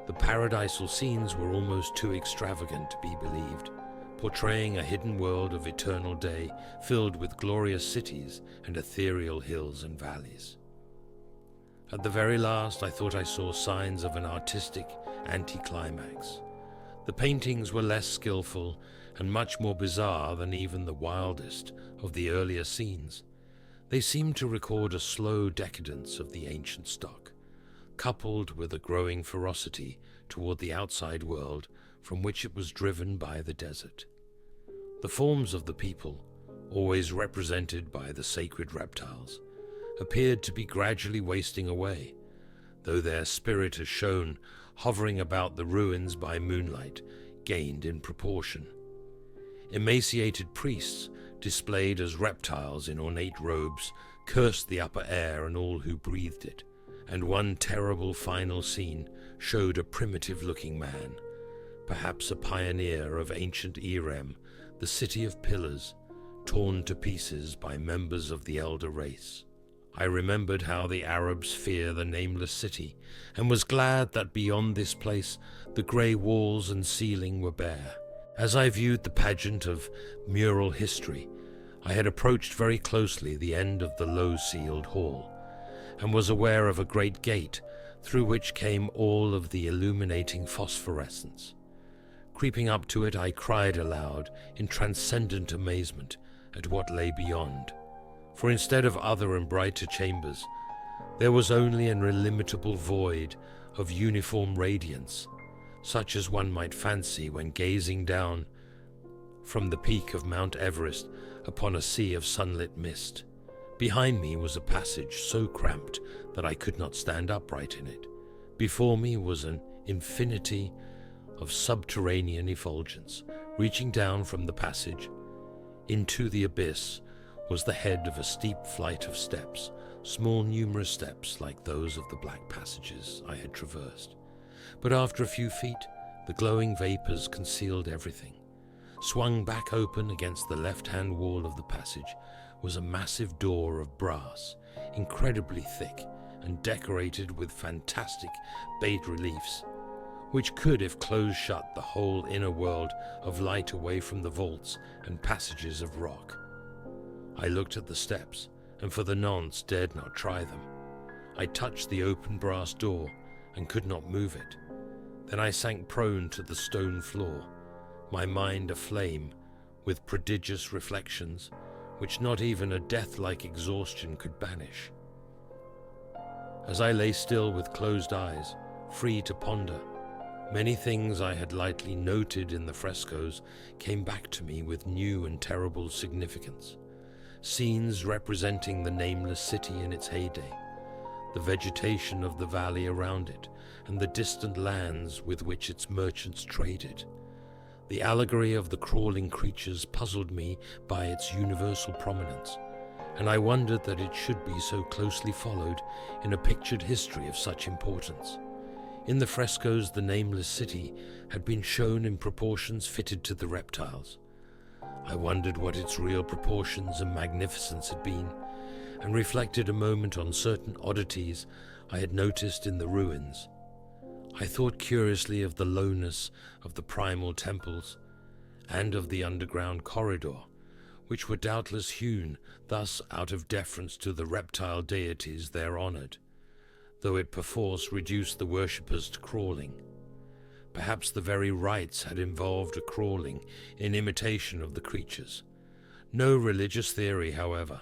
The paradisal scenes were almost too extravagant to be believed, portraying a hidden world of eternal day filled with glorious cities and ethereal hills and valleys. At the very last, I thought I saw signs of an artistic anticlimax. The paintings were less skillful and much more bizarre than even the wildest of the earlier scenes. They seemed to record a slow decadence of the ancient stock, coupled with a growing ferocity toward the outside world from which it was driven by the desert. The forms of the people, always represented by the sacred reptiles, appeared to be gradually wasting away, though their spirit as shown hovering about the ruins by moonlight gained in proportion. Emaciated priests, displayed as reptiles in ornate robes, cursed the upper air and all who breathed it, and one terrible final scene showed a primitive-looking man, perhaps a pioneer of ancient Irem, the city of pillars, torn to pieces by members of the elder race. I remembered how the Arabs fear the Nameless city, and was glad that beyond this place the grey walls and ceiling were bare. As I viewed the pageant of mural history, I had approached very closely the end of the low-ceiled hall, and was aware of a great gate through which came all of the illuminating phosphorescence. Creeping up to it, I cried aloud in transcendent amazement at what lay beyond. For instead of other and brighter chambers, there was only an illimitable void of uniform radiance, such as one might fancy when gazing down from the peak of Mount Everest upon a sea of sunlit mist. Behind me was a passage so cramped that I could not stand upright in it, Before me was an infinity of subterranean effulgence, reaching down from the passage. Into the abyss was the head of a steep flight of steps, small numerous steps like those of the black passages I had traversed. But after a few feet, the glowing vapors concealed everything. Swung back open against the left-hand wall of the passage was a massive door of brass, incredibly thick and decorated with fantastic bas-reliefs, which could, if closed shut, the whole inner world of light away from the vaults and passages of rock. I looked at the steps, and for the nonce dared not try them. I touched the open brass door and could not move it. Then I sank prone to the stone floor, my mind aflame with prodigious reflections which not even a death-like exhaustion could banish. As I lay still with closed eyes, free to ponder, many things I had lightly noted in the frescoes came back to me with new and terrible significance. Scenes representing the Nameless city in its heyday, the vegetation of the valley around it, and the distant lands with which its merchants traded. The allegory of the crawling creatures puzzled me by its universal prominence, and I wondered that it should be so closely followed in a pictured history of such importance. In the frescoes, the Nameless city had been shown in proportions fitted to the reptiles. I wondered what its real proportions and magnificence had been, and reflected a moment on certain oddities I had noticed in the ruins. I thought curiously of the lowness of the primal temples, and of the underground corridor, which were doubtless hewn thus out of deference to the reptile deities there honored, though it perforce reduced the worshippers to crawling. Perhaps the very rites had involved a crawling in imitation of the creatures. No religious theory, however,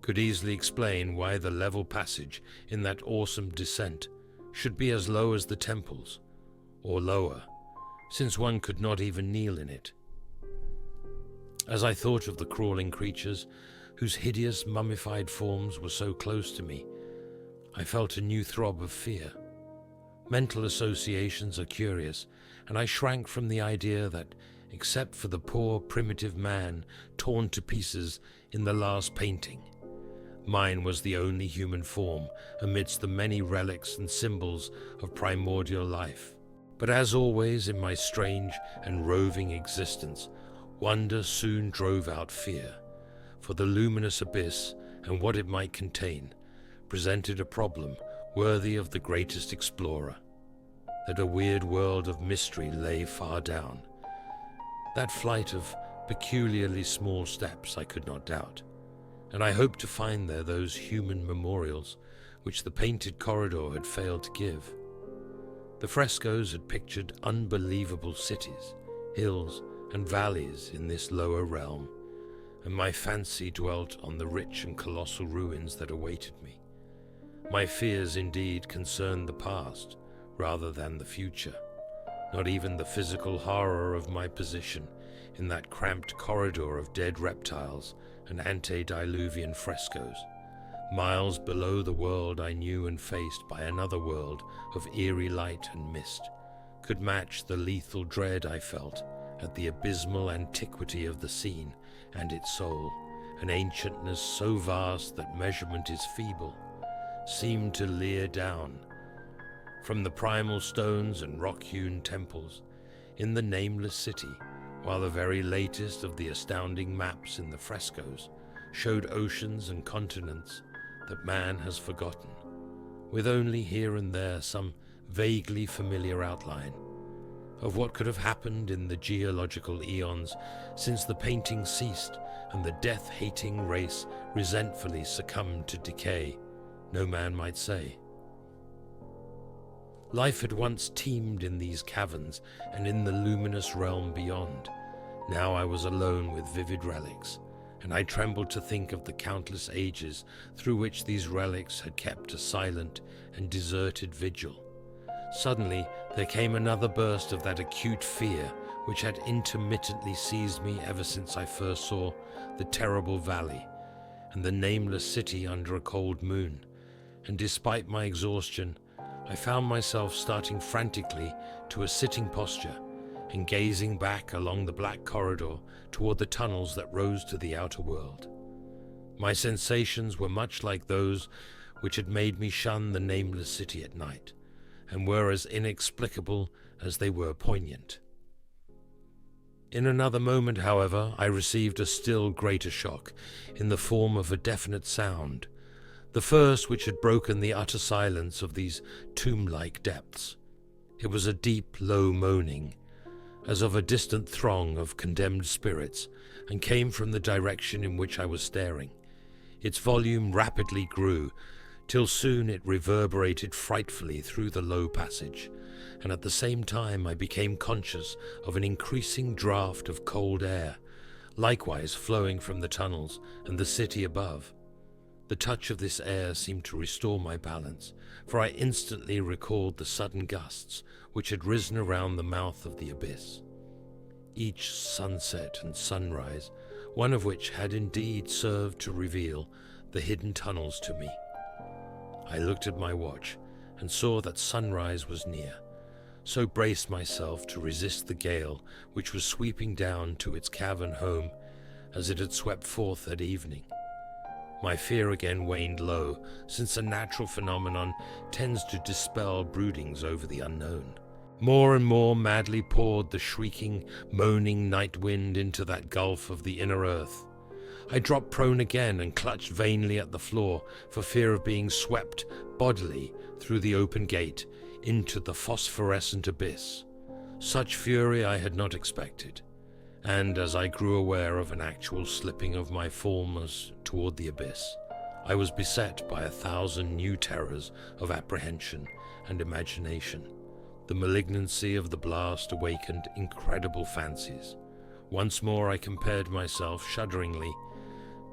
could easily explain why the level passage in that awesome descent should be as low as the temples, or lower, since one could not even kneel in it. As I thought of the crawling creatures, whose hideous mummified forms were so close to me, I felt a new throb of fear. Mental associations are curious, and I shrank from the idea that, except for the poor primitive man torn to pieces in the last painting, mine was the only human form amidst the many relics and symbols of primordial life. But as always in my strange and roving existence, wonder soon drove out fear, for the luminous abyss and what it might contain presented a problem worthy of the greatest explorer, that a weird world of mystery lay far down. That flight of peculiarly small steps I could not doubt, and I hoped to find there those human memorials which the painted corridor had failed to give. The frescoes had pictured unbelievable cities, hills, and valleys in this lower realm, and my fancy dwelt on the rich and colossal ruins that awaited me. My fears indeed concerned the past rather than the future, not even the physical horror of my position in that cramped corridor of dead reptiles and antediluvian frescoes, miles below the world I knew and faced by another world of eerie light and mist, could match the lethal dread I felt at the abysmal antiquity of the scene and its soul, an ancientness so vast that measurement is feeble, seemed to leer down from the primal stones and rock-hewn temples in the Nameless city, while the very latest of the astounding maps in the frescoes showed oceans and continents that man has forgotten, with only here and there some vaguely familiar outline of what could have happened in the geological eons since the painting ceased and the death-hating race resentfully succumbed to decay, no man might say. Life had once teemed in these caverns and in the luminous realm beyond. Now I was alone with vivid relics, and I trembled to think of the countless ages through which these relics had kept a silent and deserted vigil. Suddenly there came another burst of that acute fear which had intermittently seized me ever since I first saw the terrible valley and the Nameless city under a cold moon, and despite my exhaustion, I found myself starting frantically to a sitting posture and gazing back along the black corridor toward the tunnels that rose to the outer world. My sensations were much like those which had made me shun the Nameless city at night, and were as inexplicable as they were poignant. In another moment, however, I received a still greater shock in the form of a definite sound, the first which had broken the utter silence of these tomb-like depths. It was a deep, low moaning, as of a distant throng of condemned spirits, and came from the direction in which I was staring. Its volume rapidly grew, till soon it reverberated frightfully through the low passage, and at the same time I became conscious of an increasing draught of cold air, likewise flowing from the tunnels and the city above. The touch of this air seemed to restore my balance, for I instantly recalled the sudden gusts which had risen around the mouth of the abyss. Each sunset and sunrise, one of which had indeed served to reveal the hidden tunnels to me. I looked at my watch and saw that sunrise was near, so braced myself to resist the gale which was sweeping down to its cavern home as it had swept forth at evening. My fear again waned low, since a natural phenomenon tends to dispel broodings over the unknown. More and more madly poured the shrieking, moaning night wind into that gulf of the inner earth. I dropped prone again and clutched vainly at the floor for fear of being swept bodily through the open gate into the phosphorescent abyss. Such fury I had not expected, and as I grew aware of an actual slipping of my formers toward the abyss, I was beset by 1,000 new terrors of apprehension and imagination. The malignancy of the blast awakened incredible fancies. Once more I compared myself shudderingly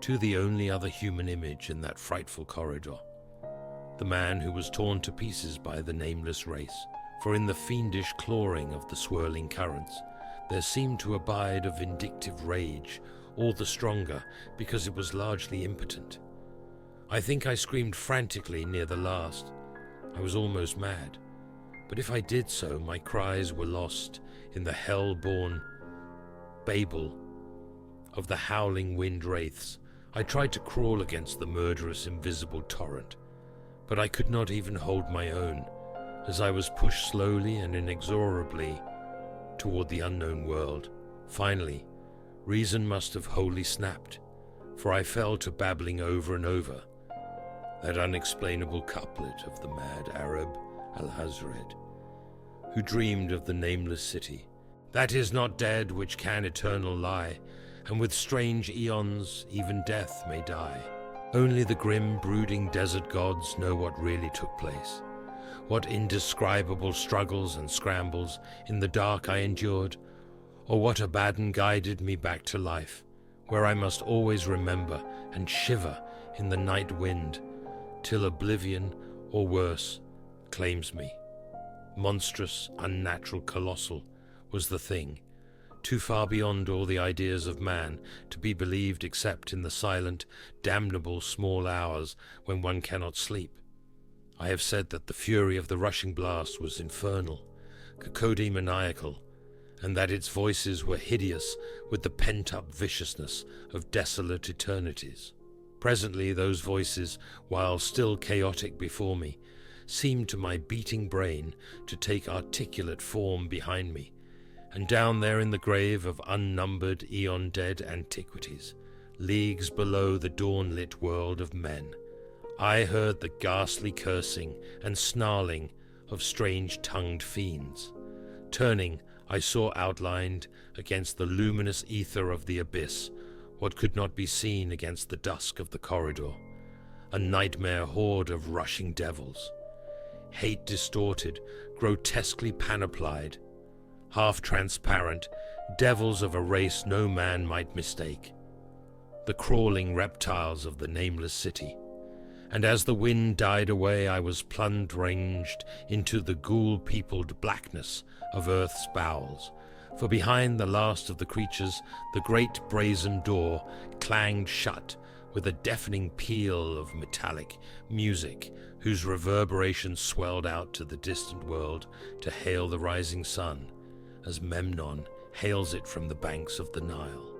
to the only other human image in that frightful corridor, the man who was torn to pieces by the nameless race, for in the fiendish clawing of the swirling currents there seemed to abide a vindictive rage, all the stronger because it was largely impotent. I think I screamed frantically near the last. I was almost mad, but if I did so, my cries were lost in the hell-born babel of the howling wind wraiths. I tried to crawl against the murderous invisible torrent, but I could not even hold my own, as I was pushed slowly and inexorably toward the unknown world. Finally, reason must have wholly snapped, for I fell to babbling over and over that unexplainable couplet of the mad Arab Alhazred, who dreamed of the nameless city, that is not dead which can eternal lie, and with strange eons even death may die. Only the grim, brooding desert gods know what really took place, what indescribable struggles and scrambles in the dark I endured, or what Abaddon guided me back to life, where I must always remember and shiver in the night wind, till oblivion, or worse, claims me. Monstrous, unnatural, colossal was the thing, too far beyond all the ideas of man to be believed except in the silent, damnable small hours when one cannot sleep. I have said that the fury of the rushing blast was infernal, cacodemoniacal, and that its voices were hideous with the pent-up viciousness of desolate eternities. Presently those voices, while still chaotic before me, seemed to my beating brain to take articulate form behind me, and down there in the grave of unnumbered eon-dead antiquities, leagues below the dawn-lit world of men, I heard the ghastly cursing and snarling of strange-tongued fiends. Turning, I saw outlined against the luminous ether of the abyss what could not be seen against the dusk of the corridor, a nightmare horde of rushing devils, hate distorted, grotesquely panoplied, half-transparent, devils of a race no man might mistake, the crawling reptiles of the nameless city. And as the wind died away, I was plunged into the ghoul-peopled blackness of earth's bowels, for behind the last of the creatures, the great brazen door clanged shut with a deafening peal of metallic music, whose reverberations swelled out to the distant world to hail the rising sun, as Memnon hails it from the banks of the Nile.